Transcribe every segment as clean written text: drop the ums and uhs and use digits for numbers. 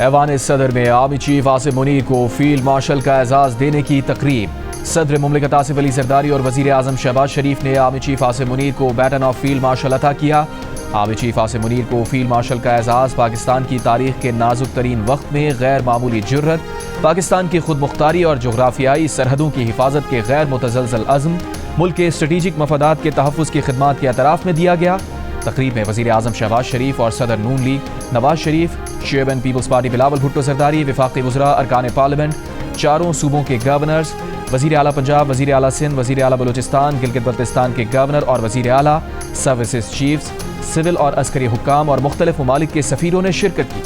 ایوان صدر میں آرمی چیف عاصم منیر کو فیلڈ مارشل کا اعزاز دینے کی تقریب۔ صدر مملکت آصف علی زرداری اور وزیر اعظم شہباز شریف نے آرمی چیف عاصم منیر کو بیٹن آف فیلڈ مارشل عطا کیا۔ آرمی چیف عاصم منیر کو فیلڈ مارشل کا اعزاز پاکستان کی تاریخ کے نازک ترین وقت میں غیر معمولی جرأت، پاکستان کی خود مختاری اور جغرافیائی سرحدوں کی حفاظت کے غیر متزلزل عزم، ملک کے اسٹریٹجک مفادات کے تحفظ کی خدمات کے اعتراف میں دیا گیا۔ تقریب میں وزیر اعظم شہباز شریف اور صدر نون لیگ نواز شریف، چیئرمین پیپلز پارٹی بلاول بھٹو زرداری، وفاقی وزراء، ارکان پارلیمنٹ، چاروں صوبوں کے گورنرز، وزیر اعلیٰ پنجاب، وزیر اعلیٰ سندھ، وزیر اعلیٰ بلوچستان، گلگت بلتستان کے گورنر اور وزیر اعلیٰ، سروسز چیفز، سول اور عسکری حکام اور مختلف ممالک کے سفیروں نے شرکت کی۔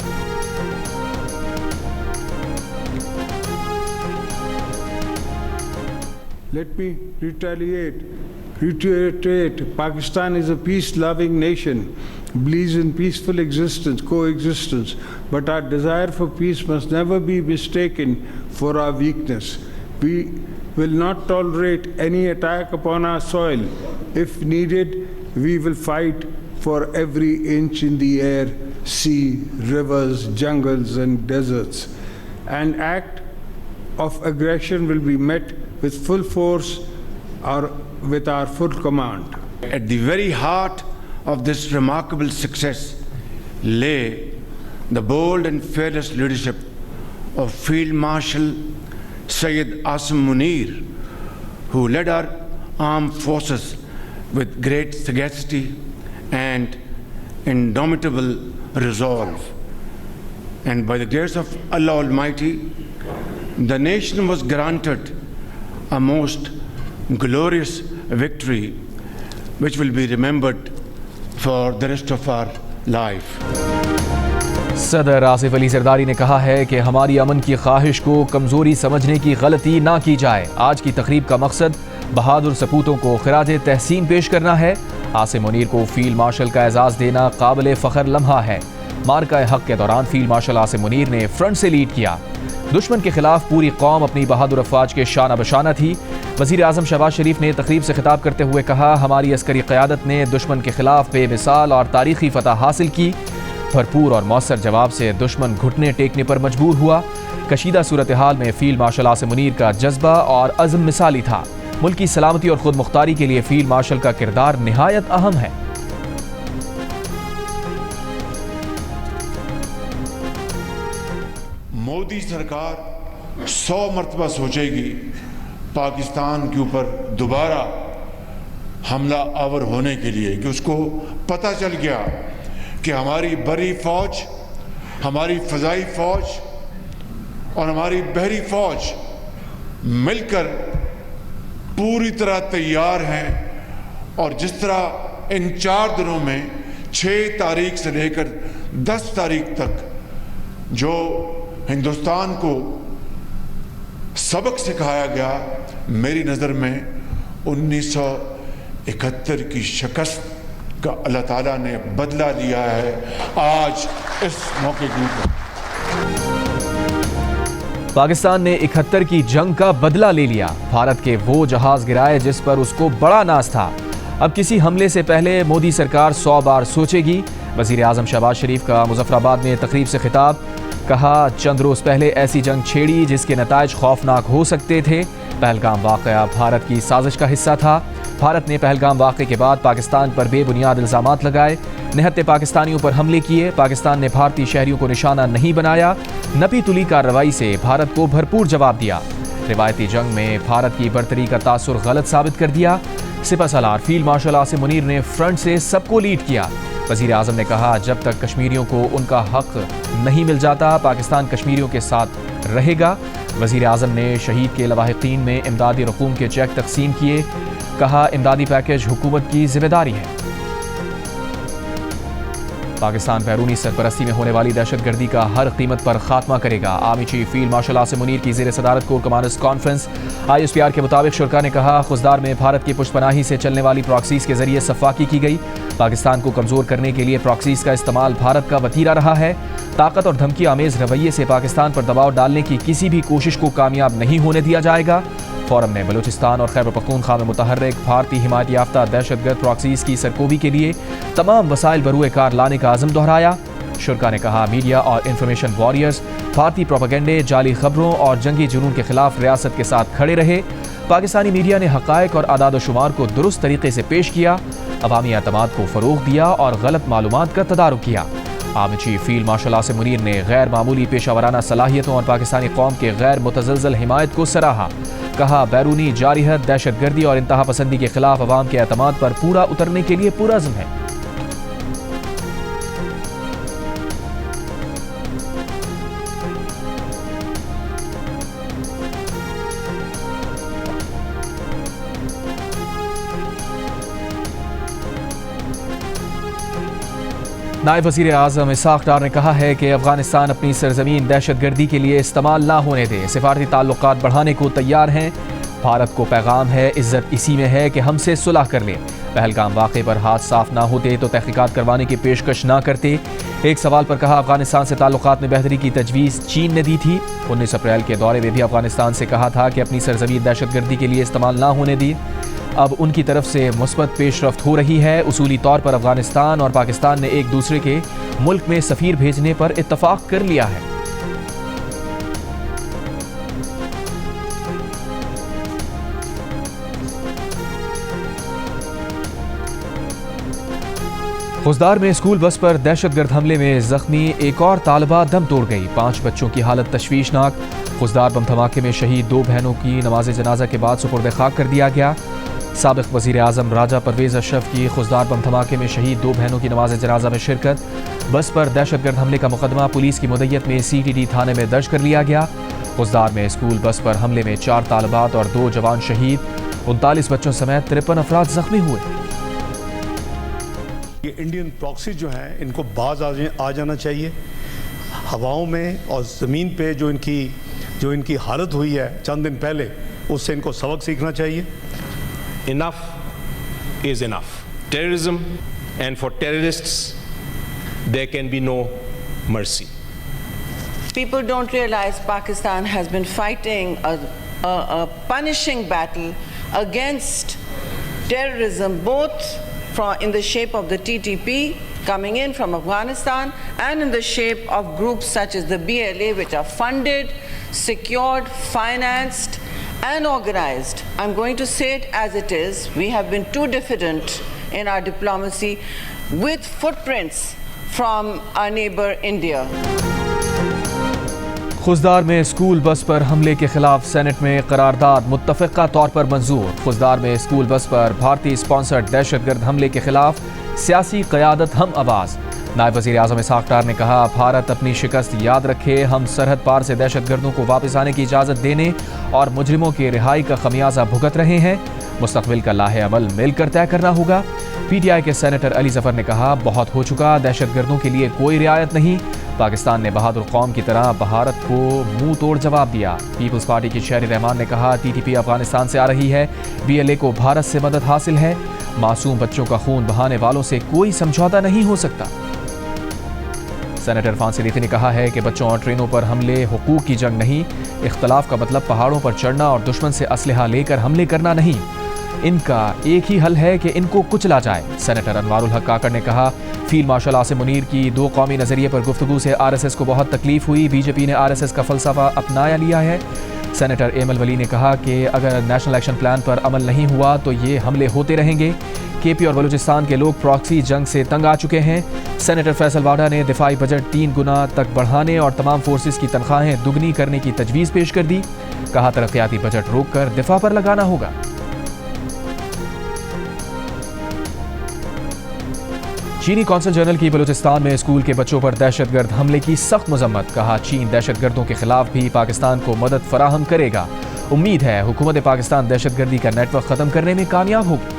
Let me reiterate, Pakistan is a peace-loving nation, believes in peaceful coexistence, but our desire for peace must never be mistaken for our weakness. We will not tolerate any attack upon our soil. If needed, we will fight for every inch in the air, sea, rivers, jungles, and deserts. An act of aggression will be met with full force or with our full command. At the very heart of this remarkable success lay the bold and fearless leadership of Field Marshal Syed Asim Munir, who led our armed forces with great sagacity and indomitable resolve. And by the grace of Allah Almighty, the nation was granted a most glorious victory which will be remembered for the rest of our life. صدر آصف علی زرداری نے کہا ہے کہ ہماری امن کی خواہش کو کمزوری سمجھنے کی غلطی نہ کی جائے۔ آج کی تقریب کا مقصد بہادر سپوتوں کو خراج تحسین پیش کرنا ہے۔ عاصم منیر کو فیلڈ مارشل کا اعزاز دینا قابل فخر لمحہ ہے۔ مارکہ حق کے دوران فیلڈ مارشل عاصم منیر نے فرنٹ سے لیڈ کیا۔ دشمن کے خلاف پوری قوم اپنی بہادر افواج کے شانہ بشانہ تھی۔ وزیر اعظم شہباز شریف نے تقریب سے خطاب کرتے ہوئے کہا، ہماری عسکری قیادت نے دشمن کے خلاف بے مثال اور تاریخی فتح حاصل کی۔ بھرپور اور مؤثر جواب سے دشمن گھٹنے ٹیکنے پر مجبور ہوا۔ کشیدہ صورتحال میں فیلڈ مارشل عاصم منیر کا جذبہ اور عزم مثالی تھا۔ ملک کی سلامتی اور خود مختاری کے لیے فیلڈ مارشل کا کردار نہایت اہم ہے۔ مودی سرکار 100 مرتبہ سوچے گی پاکستان کے اوپر دوبارہ حملہ آور ہونے کے لیے، کہ اس کو پتہ چل گیا کہ ہماری بری فوج، ہماری فضائی فوج اور ہماری بحری فوج مل کر پوری طرح تیار ہیں، اور جس طرح ان 4 دنوں میں 6 تاریخ سے لے کر 10 تاریخ تک جو ہندوستان کو سبق سکھایا گیا، میری نظر میں 1971 کی شکست کا اللہ تعالیٰ نے بدلہ لیا ہے آج اس موقع کے اوپر۔ پاکستان نے 71 کی جنگ کا بدلہ لے لیا۔ بھارت کے وہ جہاز گرائے جس پر اس کو بڑا ناز تھا۔ اب کسی حملے سے پہلے مودی سرکار 100 بار سوچے گی۔ وزیر اعظم شہباز شریف کا مظفر آباد میں تقریب سے خطاب، کہا چند روز پہلے ایسی جنگ چھیڑی جس کے نتائج خوفناک ہو سکتے تھے۔ پہلگام واقعہ بھارت کی سازش کا حصہ تھا۔ بھارت نے پہلگام واقعے کے بعد پاکستان پر بے بنیاد الزامات لگائے، نہتے پاکستانیوں پر حملے کیے۔ پاکستان نے بھارتی شہریوں کو نشانہ نہیں بنایا۔ نپی تلی کارروائی سے بھارت کو بھرپور جواب دیا۔ روایتی جنگ میں بھارت کی برتری کا تاثر غلط ثابت کر دیا۔ سپہ سالار فیلڈ مارشل عاصم منیر نے فرنٹ سے سب کو لیڈ کیا۔ وزیر اعظم نے کہا، جب تک کشمیریوں کو ان کا حق نہیں مل جاتا پاکستان کشمیریوں کے ساتھ رہے گا۔ وزیر اعظم نے شہید کے لواحقین میں امدادی رقوم کے چیک تقسیم کیے، کہا امدادی پیکج حکومت کی ذمہ داری ہے۔ پاکستان بیرونی سرپرستی میں ہونے والی دہشت گردی کا ہر قیمت پر خاتمہ کرے گا۔ Army chief field marshal Asim Munir کی زیر صدارت کور کمانڈرز کانفرنس ISPR کے مطابق شرکاء نے کہا، خزدار میں بھارت کی پشت پناہی سے چلنے والی پراکسیز کے ذریعے صفاقی کی گئی۔ پاکستان کو کمزور کرنے کے لیے پراکسیز کا استعمال بھارت کا وتیرہ رہا ہے۔ طاقت اور دھمکی آمیز رویے سے پاکستان پر دباؤ ڈالنے کی کسی بھی کوشش کو کامیاب نہیں ہونے دیا جائے گا۔ فورم نے بلوچستان اور خیبر پختونخوا میں متحرک بھارتی حمایت یافتہ دہشت گرد پراکسیز کی سرکوبی کے لیے تمام وسائل بروئے کار لانے کا عزم دہرایا۔ शुरा ने कहा, मीडिया और इंफॉर्मेशन वॉरियर्स भारतीय प्रोपेगेंडे, जाली खबरों और जंगी जुनून के खिलाफ रियासत के साथ खड़े रहे। पाकिस्तानी मीडिया ने हक़ाइक़ और आदाद शुमार को दुरुस्त तरीके से पेश किया, अवामी एतमाद को फ़रोग़ दिया और गलत मालूमात का तदारुक किया। Army chief field marshal Asim Munir ने गैर मामूली पेशा वराना सलाहियतों और पाकिस्तानी कौम के गैर मुतज़लज़ल हिमायत को सराहा। कहा, बैरूनी जारिहत, दहशतगर्दी और इंतहा पसंदी के खिलाफ अवाम के एतमाद पर पूरा उतरने के लिए पुरअज़्म है। नायब वज़ीर आज़म इसहाक़ डार ने कहा है कि अफ़ग़ानिस्तान अपनी सरज़मीन दहशतगर्दी के लिए इस्तेमाल ना होने दे, सिफारती ताल्लुक़ात बढ़ाने को तैयार हैं। भारत को पैगाम है, इज़्ज़त इसी में है कि हमसे सुलह कर लें। पहलगाम वाक़े पर हाथ साफ ना होते तो तहक़ीक़ात करवाने की पेशकश ना करते। एक सवाल पर कहा, अफ़ग़ानिस्तान से ताल्लुक़ात में बेहतरी की तजवीज़ चीन ने दी थी। 19 अप्रैल के दौरे में भी अफ़ग़ानिस्तान से कहा था कि अपनी सरज़मीन दहशतगर्दी के लिए इस्तेमाल ना होने दी। अब उनकी तरफ से मुस्बत पेशरफ्त हो रही है। उसूली तौर पर अफ़ग़ानिस्तान और पाकिस्तान ने एक दूसरे के मुल्क में सफ़ीर भेजने पर इत्तफ़ाक़ कर लिया है। खुजदार में स्कूल बस पर दहशतगर्द हमले में जख्मी एक और तालिबा दम तोड़ गई। 5 बच्चों की हालत तशवीशनाक। खुजदार बम धमाके में शहीद 2 बहनों की नमाज जनाजा के बाद सुपुर्द खाक कर दिया गया। साबिक़ वज़ीर आज़म राजा परवेज़ अशरफ की खुजदार बम धमाके में शहीद 2 बहनों की नमाज जनाजा में शिरकत। बस पर दहशतगर्द हमले का मुकदमा पुलिस की मुद्दत में CTD थाने में दर्ज कर लिया गया। खुजदार में स्कूल बस पर हमले में 4 तालिबात और 2 जवान शहीद, 39 बच्चों समेत 53 अफराद जख्मी हुए। ये इंडियन प्रॉक्सी जो हैं इनको बाज आ जाना चाहिए। हवाओं में और ज़मीन पे जो इनकी हालत हुई है चंद दिन पहले, उससे इनको सबक सीखना चाहिए। Enough is enough. Terrorism, and for terrorists, there can be no mercy. People don't realize Pakistan has been fighting a punishing battle against terrorism, both in the shape of the TTP coming in from Afghanistan and in the shape of groups such as the BLA, which are funded, secured, financed and organized. I'm going to say it as it is. We have been too diffident in our diplomacy with footprints from our neighbor India. Khuzdar में school bus पर हमले के खिलाफ senate में करारदाद मुत्तफ़िक़ा तौर पर मंजूर। खुजदार में स्कूल बस पर भारतीय स्पॉन्सर्ड दहशतगर्द हमले के खिलाफ सियासी क़यादत हम आवाज़। नायब वज़ीर आज़म इसहाक़ डार ने कहा, भारत अपनी शिकस्त याद रखे, हम सरहद पार से दहशतगर्दों को वापस आने की इजाज़त देने और मुजरिमों की रिहाई का खमियाजा भुगत रहे हैं। मुस्तक़बिल का लाहे अमल मिलकर तय करना होगा। PTI के सेनेटर अली ज़फ़र ने कहा, बहुत हो चुका, दहशतगर्दों के लिए कोई रियायत नहीं। पाकिस्तान ने बहादुर कौम की तरह भारत को मुंह तोड़ जवाब दिया। पीपल्स पार्टी की शहरी रहमान ने कहा, TTP अफगानिस्तान से आ रही है, BLA को भारत से मदद हासिल है। मासूम बच्चों का खून बहाने वालों से कोई समझौता नहीं हो सकता। सेनेटर फांसी रीति ने कहा है कि बच्चों और ट्रेनों पर हमले हुकूक की जंग नहीं, इख्तलाफ का मतलब पहाड़ों पर चढ़ना और दुश्मन से असलहा लेकर हमले करना नहीं। इनका एक ही हल है कि इनको कुचला जाए। सेनेटर अनवारुल हक काकड़ ने कहा, फील्ड मार्शल आसिम मुनीर की 2 कौमी नज़रिए पर गुफ्तगू से RSS को बहुत तकलीफ हुई। BJP ने RSS का फ़लसफ़ा अपनाया लिया है। सेनेटर एमल वली ने कहा कि अगर नेशनल एक्शन प्लान पर अमल नहीं हुआ तो ये हमले होते रहेंगे। KP और बलूचिस्तान के लोग प्रॉक्सी जंग से तंग आ चुके हैं। सेनेटर फैसल वाडा ने दिफाई बजट 3 गुना तक बढ़ाने और तमाम फोर्सेस की तनख्वाहें दुगनी करने की तजवीज़ पेश कर दी। कहा, तरक्याती बजट रोक कर दिफा पर लगाना होगा। चीनी कौंसल जनरल की बलूचिस्तान में स्कूल के बच्चों पर दहशतगर्द हमले की सख्त मजम्मत। कहा, चीन दहशतगर्दों के खिलाफ भी पाकिस्तान को मदद फराहम करेगा। उम्मीद है हुकूमत पाकिस्तान दहशतगर्दी का नेटवर्क खत्म करने में कामयाब होगी।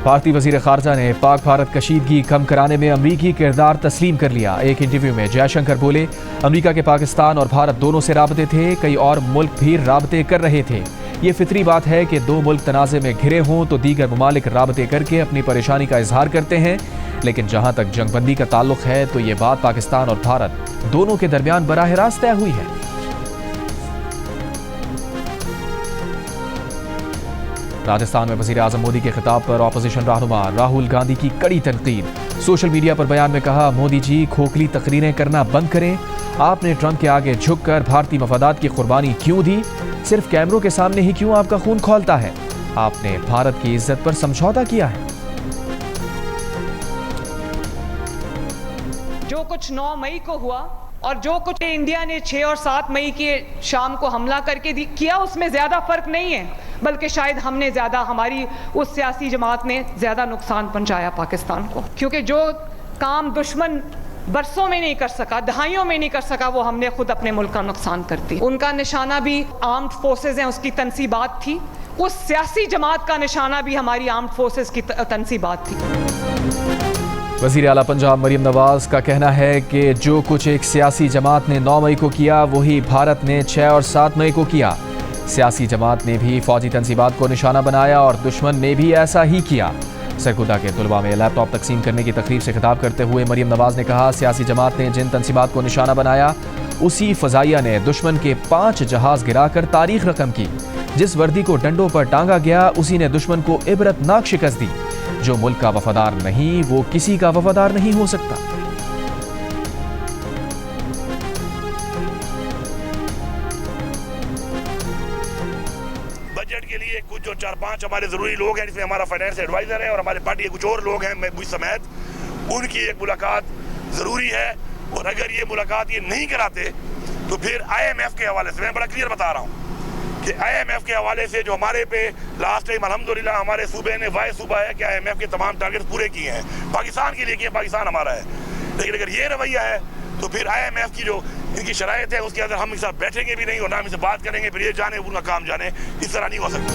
भारतीय वज़ीर ख़ारजा ने पाक भारत कशीदगी कम कराने में अमरीकी किरदार तस्लीम कर लिया। एक इंटरव्यू में जयशंकर बोले, अमरीका के पाकिस्तान और भारत दोनों से राबते थे, कई और मुल्क भी राबते कर रहे थे। ये फितरी बात है कि 2 मुल्क तनाज़े में घिरे हों तो दीगर ममालिक राबते करके अपनी परेशानी का इजहार करते हैं, लेकिन जहाँ तक जंगबंदी का ताल्लुक है तो ये बात पाकिस्तान और भारत दोनों के दरमियान बराह रास्त तय हुई है। राजस्थान में वज़ीर आज़म मोदी के खिताब पर अपोजिशन रहनुमा राहुल गांधी की कड़ी तनकीद। सोशल मीडिया पर बयान में कहा, मोदी जी खोखली तकरीरें करना बंद करें। आपने ट्रंप के आगे झुककर भारतीय मफादात की कुर्बानी क्यों दी? सिर्फ कैमरों के सामने ही क्यों आपका खून खौलता है? आपने भारत की इज्जत पर समझौता किया है। जो कुछ 9 मई को हुआ और जो कुछ इंडिया ने 6 और 7 मई के शाम को हमला करके किया, उसमें ज़्यादा फ़र्क नहीं है, बल्कि शायद हमने ज़्यादा, हमारी उस सियासी जमात ने ज़्यादा नुकसान पहुंचाया पाकिस्तान को। क्योंकि जो काम दुश्मन बरसों में नहीं कर सका, दहाइयों में नहीं कर सका, वो हमने खुद अपने मुल्क का नुकसान कर दी। उनका निशाना भी आर्म्ड फोर्सेस हैं, उसकी तनसीबात थी। उस सियासी जमात का निशाना भी हमारी आर्म्ड फोर्सेस की तनसीबात थी। वज़ीर आला पंजाब मरीम नवाज का कहना है कि जो कुछ एक सियासी जमात ने 9 मई को किया, वही भारत ने 6 और 7 मई को किया। सियासी जमात ने भी फौजी तनसीबात को निशाना बनाया और दुश्मन ने भी ऐसा ही किया। सरगोदा के तलबा में लैपटॉप तकसीम करने की तकरीर से खिताब करते हुए मरीम नवाज ने कहा, सियासी जमात ने जिन तनसीबात को निशाना बनाया, उसी फजाइया ने दुश्मन के 5 जहाज गिराकर तारीख रकम की। जिस वर्दी को डंडों पर टांगा गया, उसी ने दुश्मन को इबरतनाक शिकस्त दी। जो मुल्क का वफादार नहीं, वो किसी का वफादार नहीं हो सकता। बजट के लिए कुछ जो 4-5 हमारे जरूरी लोग हैं, जिसमें हमारा फाइनेंस एडवाइजर है और हमारे पार्टी के कुछ और लोग हैं, मैं मुझ समेत, उनकी एक मुलाकात जरूरी है। और अगर ये मुलाकात ये नहीं कराते तो फिर IMF के हवाले से मैं बड़ा क्लियर बता रहा हूँ कि IMF के हवाले से जो हमारे पे लास्ट टाइम अल्हम्दुलिल्लाह हमारे सूबे ने वाय सूबा है कि IMF के तमाम टारगेट पूरे किए हैं, पाकिस्तान के लिए किए, पाकिस्तान हमारा है। लेकिन अगर ये रवैया है तो फिर IMF की जो इनकी शराइत है, उसके अंदर हम इनके साथ बैठेंगे भी नहीं और ना हम इनसे बात करेंगे, फिर ये जाने उनका काम जाने। इस तरह नहीं हो सकता।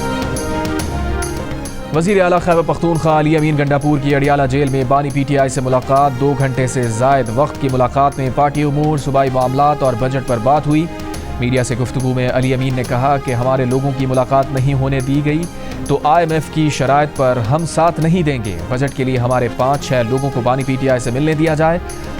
वज़ीर आला खैबर पख्तूनख्वा अली अमीन गंडापुर की अडियाला जेल में बानी PTI से मुलाकात। 2 घंटे से ज़ायद वक्त की मुलाकात में पार्टी उमूर, सूबाई मामलात और बजट पर बात हुई। मीडिया से गुफ्तगू में अली अमीन ने कहा कि हमारे लोगों की मुलाकात नहीं होने दी गई तो IMF की शराइत पर हम साथ नहीं देंगे। बजट के लिए हमारे 5-6 लोगों को बानी PTI से मिलने दिया जाए।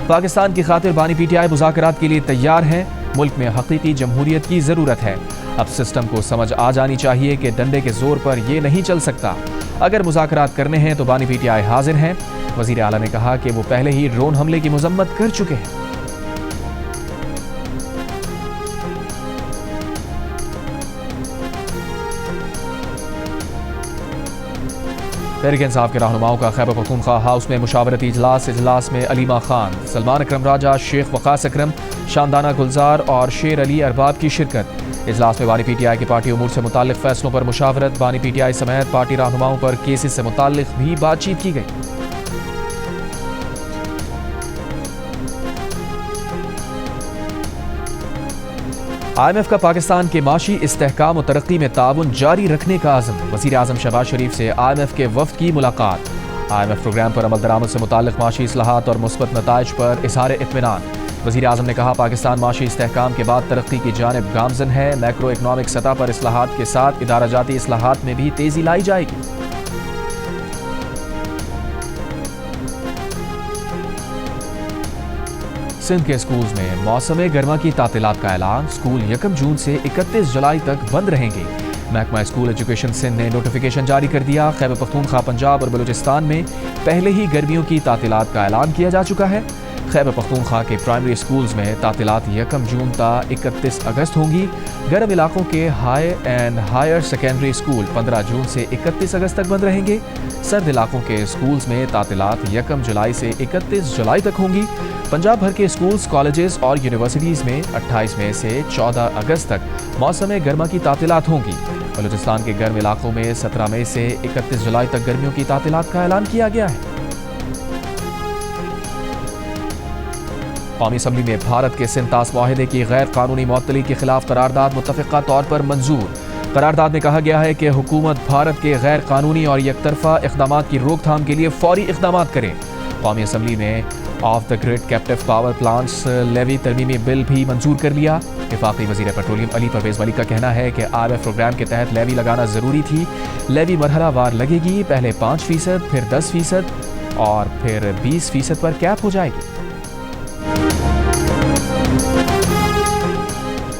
पाकिस्तान की खातिर बानी PTI मुज़ाकरात के लिए तैयार हैं। मुल्क में हकीकी जमहूरियत की ज़रूरत है। अब सिस्टम को समझ आ जानी चाहिए कि डंडे के जोर पर ये नहीं चल सकता। अगर मुज़ाकरात करने हैं तो बानी PTI हाजिर हैं। वज़ीर आला ने कहा कि वो पहले ही ड्रोन हमले की मजम्मत कर चुके हैं। तहरीक इंसाफ के रहनुमाओं का खैबर पख्तूनख्वा हाउस में मुशावरती इजलास में अलीमा खान, सलमान अकरम राजा, शेख वकास अकरम, शानदाना गुलजार और शेर अली अरबाब की शिरकत। इजलास में बानी PTI की पार्टी उमूर से मुताल्लिक फैसलों पर मुशावरत। बानी PTI समेत पार्टी रहनुमाओं पर केसेस से मुताल्लिक भी बातचीत की गई। IMF का पाकिस्तान के माशी इस्तेहकाम और तरक्की में ताउन जारी रखने का आज़म। वज़ीर आज़म शहबाज शरीफ से IMF के वफ़द की मुलाकात। IMF प्रोग्राम पर अमल दरामद से मुताल्लिक माशी इस्लाहात और मुस्बत नताइज पर इज़हार इत्मीनान। वज़ीर आज़म ने कहा, पाकिस्तान माशी इस्तेहकाम के बाद तरक्की की जानिब गामज़न है। मैक्रो इकनॉमिक सतह पर इस्लाहात के साथ इदाराजाती इस्लाहात में भी तेज़ी लाई जाएगी। सिंध के स्कूल्स में मौसम गर्मा की तातीलात का ऐलान। स्कूल 1 जून से 31 जुलाई तक बंद रहेंगे। महकमा स्कूल एजुकेशन सिंध ने नोटिफिकेशन जारी कर दिया। खैबर पख्तूनख्वा, पंजाब और बलूचिस्तान में पहले ही गर्मियों की तातीलात का ऐलान किया जा चुका है। खैबर पख्तूनख्वा के प्राइमरी स्कूल्स में तातीलात 1 जून ता 31 अगस्त होंगी। गर्म इलाकों के high and higher secondary school 15 June से 31 अगस्त तक बंद रहेंगे। सर्द इलाकों के स्कूल्स में तातीलात 1 जुलाई से 31 जुलाई तक होंगी। पंजाब भर के स्कूल्स, कॉलेजेस और यूनिवर्सिटीज़ में 28 मई से 14 अगस्त तक मौसम गर्मा की तातीलात होंगी। बलूचिस्तान के गर्म इलाकों में 17 मई से 31 जुलाई तक गर्मियों की तातीलात का ऐलान किया गया है। कौमी असम्बली में भारत के सिंतास मुआहिदे की गैर कानूनी मुअत्तली के खिलाफ करारदाद मुत्तफ़िक़ा तौर पर मंजूर। करारदाद में कहा गया है कि हुकूमत भारत के गैर कानूनी और यकतरफा इक़दामात की रोकथाम के लिए फौरी इक़दामात करे। कौमी असम्बली में off the grid captive power plants levy तरमीमी बिल भी मंजूर कर लिया। वफाकी वज़ीर पेट्रोलियम अली परवेज़ वली का कहना है कि IMF प्रोग्राम के तहत लेवी लगाना ज़रूरी थी। लेवी मरहला वार लगेगी, पहले 5%, फिर 10% और फिर 20% पर कैप हो जाएगी।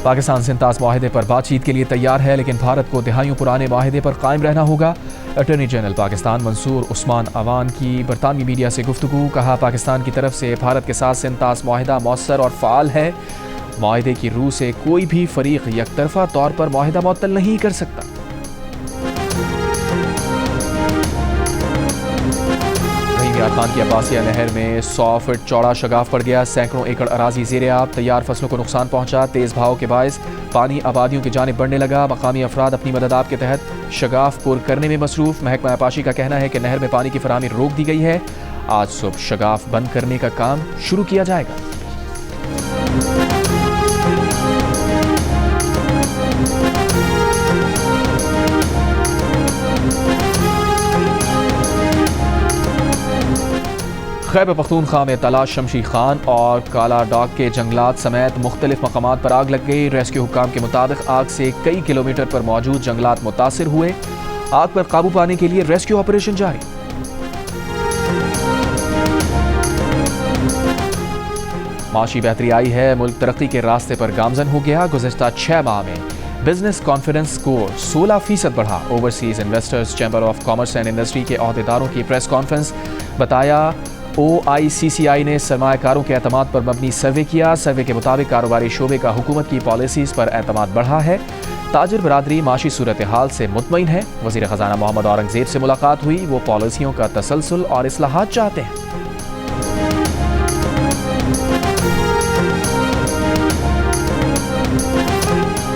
پاکستان سنتاس معاہدے پر بات چیت کے لیے تیار ہے، لیکن بھارت کو دہائیوں پرانے معاہدے پر قائم رہنا ہوگا۔ اٹارنی جنرل پاکستان منصور عثمان عوان کی برطانوی میڈیا سے گفتگو، کہا پاکستان کی طرف سے بھارت کے ساتھ سنتاس معاہدہ مؤثر اور فعال ہے۔ معاہدے کی روح سے کوئی بھی فریق یک طرفہ طور پر معاہدہ معطل نہیں کر سکتا۔ خان کی عباسیہ نہر میں 100 فٹ چوڑا شگاف پڑ گیا، سینکڑوں ایکڑ اراضی زیر آب، تیار فصلوں کو نقصان پہنچا۔ تیز بہاؤ کے باعث پانی آبادیوں کی جانب بڑھنے لگا۔ مقامی افراد اپنی مدد آپ کے تحت شگاف پر کرنے میں مصروف۔ محکمہ آبپاشی کا کہنا ہے کہ نہر میں پانی کی فراہمی روک دی گئی ہے، آج صبح شگاف بند کرنے کا کام شروع کیا جائے گا۔ خیبر پختونخوا میں تلاش شمشی خان اور کالا ڈاک کے جنگلات سمیت مختلف مقامات پر آگ لگ گئی۔ ریسکیو حکام کے مطابق آگ سے کئی کلومیٹر پر موجود جنگلات متاثر ہوئے۔ آگ پر قابو پانے کے لیے ریسکیو آپریشن جاری۔ معاشی بہتری آئی ہے، ملک ترقی کے راستے پر گامزن ہو گیا۔ گزشتہ 6 ماہ میں بزنس کانفیڈنس سکور 16% بڑھا۔ Overseas investors chamber of commerce and industry کے عہدیداروں کی پریس کانفرنس، بتایا OICCI نے سرمایہ کاروں کے اعتماد پر مبنی سروے کیا۔ سروے کے مطابق کاروباری شعبے کا حکومت کی پالیسیز پر اعتماد بڑھا ہے۔ تاجر برادری معاشی صورتحال سے مطمئن ہے۔ وزیر خزانہ محمد اورنگزیب سے ملاقات ہوئی، وہ پالیسیوں کا تسلسل اور اصلاحات چاہتے ہیں۔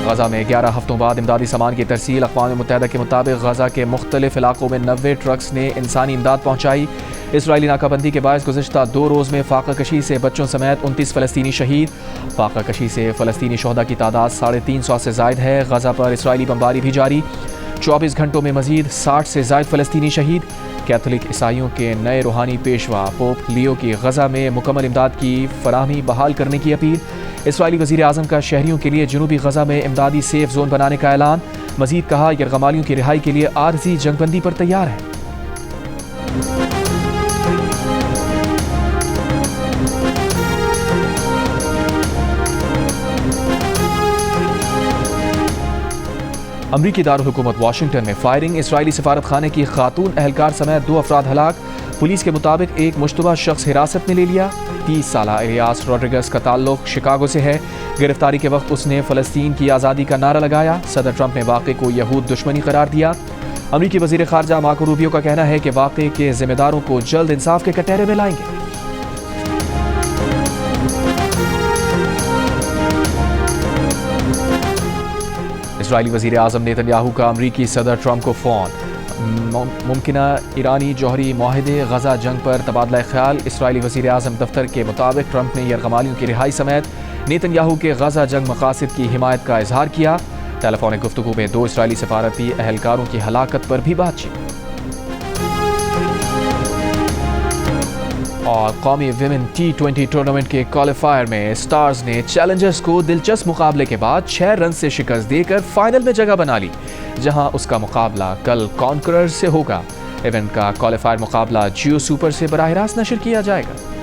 غزہ میں 11 ہفتوں بعد امدادی سامان کی ترسیل۔ اقوام متحدہ کے مطابق غزہ کے مختلف علاقوں میں 90 ٹرکس نے انسانی امداد پہنچائی۔ اسرائیلی ناکہ بندی کے باعث گزشتہ 2 روز میں فاقہ کشی سے بچوں سمیت 29 فلسطینی شہید۔ فاقہ کشی سے فلسطینی شہداء کی تعداد 350 سے زائد ہے۔ غزہ پر اسرائیلی بمباری بھی جاری، 24 گھنٹوں میں مزید 60 سے زائد فلسطینی شہید۔ کیتھولک عیسائیوں کے نئے روحانی پیشوا پوپ لیو کی غزہ میں مکمل امداد کی فراہمی بحال کرنے کی اپیل۔ اسرائیلی وزیر اعظم کا شہریوں کے لیے جنوبی غزہ میں امدادی سیف زون بنانے کا اعلان۔ مزید کہا یرغمالیوں کی رہائی کے لیے عارضی جنگ بندی پر تیار ہے۔ امریکی دارالحکومت واشنگٹن میں فائرنگ، اسرائیلی سفارت خانے کی خاتون اہلکار سمیت 2 افراد ہلاک۔ پولیس کے مطابق ایک مشتبہ شخص حراست میں لے لیا۔ 30 سالہ الیاس روڈریگز کا تعلق شکاگو سے ہے۔ گرفتاری کے وقت اس نے فلسطین کی آزادی کا نعرہ لگایا۔ صدر ٹرمپ نے واقعے کو یہود دشمنی قرار دیا۔ امریکی وزیر خارجہ مارکو روبیو کا کہنا ہے کہ واقعے کے ذمہ داروں کو جلد انصاف کے کٹہرے میں لائیں گے۔ اسرائیلی وزیر اعظم نیتن یاہو کا امریکی صدر ٹرمپ کو فون۔ ممکنہ ایرانی جوہری معاہدے، غزہ جنگ پر تبادلہ خیال۔ اسرائیلی وزیر اعظم دفتر کے مطابق ٹرمپ نے یرغمالیوں کی رہائی سمیت نیتن یاہو کے غزہ جنگ مقاصد کی حمایت کا اظہار کیا۔ ٹیلی فونک گفتگو میں 2 اسرائیلی سفارتی اہلکاروں کی ہلاکت پر بھی بات چیت۔ اور قومی ویمن T20 ٹورنامنٹ کے کوالیفائر میں سٹارز نے چیلنجرز کو دلچسپ مقابلے کے بعد 6 رن سے شکست دے کر فائنل میں جگہ بنا لی، جہاں اس کا مقابلہ کل کانکررز سے ہوگا۔ ایونٹ کا کوالیفائر مقابلہ جیو سپر سے براہ راست نشر کیا جائے گا۔